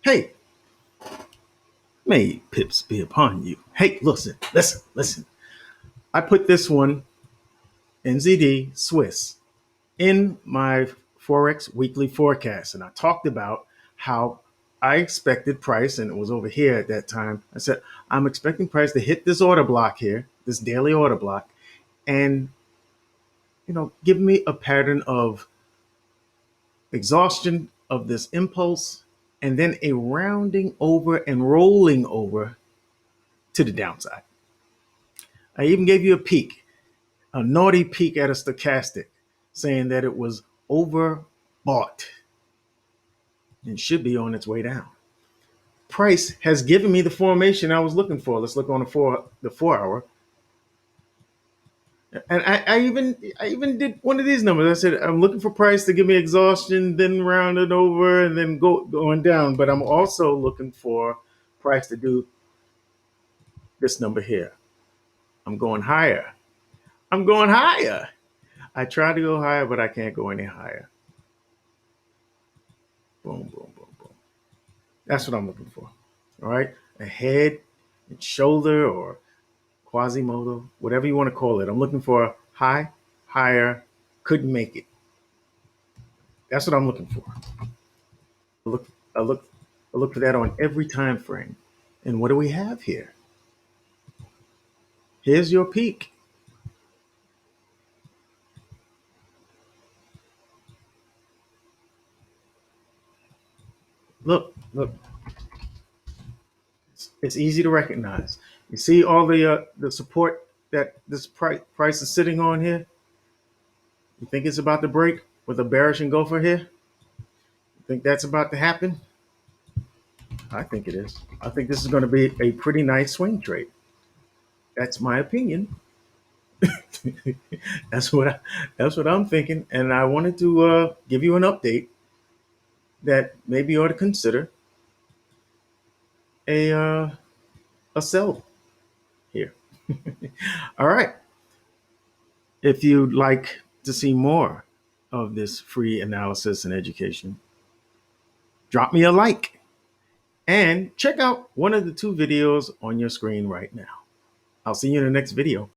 Hey, may pips be upon you. Hey, listen. I put this one, NZD Swiss, in my Forex weekly forecast. And I talked about how I expected price, and it was over here at that time. I said, I'm expecting price to hit this order block here, this daily order block, and give me a pattern of exhaustion of this impulse and then a rounding over and rolling over to the downside. I even gave you a peek, a naughty peek at a stochastic, saying that it was overbought and should be on its way down. Price has given me the formation I was looking for. Let's look on the 4 hour. And I even did one of these numbers. I said I'm looking for price to give me exhaustion, then round it over, and then going down. But I'm also looking for price to do this number here. I'm going higher. I'm going higher. I try to go higher, but I can't go any higher. Boom, boom, boom, boom. That's what I'm looking for. All right. A head and shoulder or Quasimodo, whatever you want to call it. I'm looking for high, higher, couldn't make it. That's what I'm looking for. I look, I look, I look for that on every time frame. And what do we have here? Here's your peak. Look. It's easy to recognize. You see all the support that this price is sitting on here. You think it's about to break with a bearish engulfer here? You think that's about to happen? I think it is. I think this is going to be a pretty nice swing trade. That's my opinion. that's what I, that's what I'm thinking, and I wanted to give you an update that maybe you ought to consider a sell here. All right. If you'd like to see more of this free analysis and education, drop me a like and check out one of the two videos on your screen right now. I'll see you in the next video.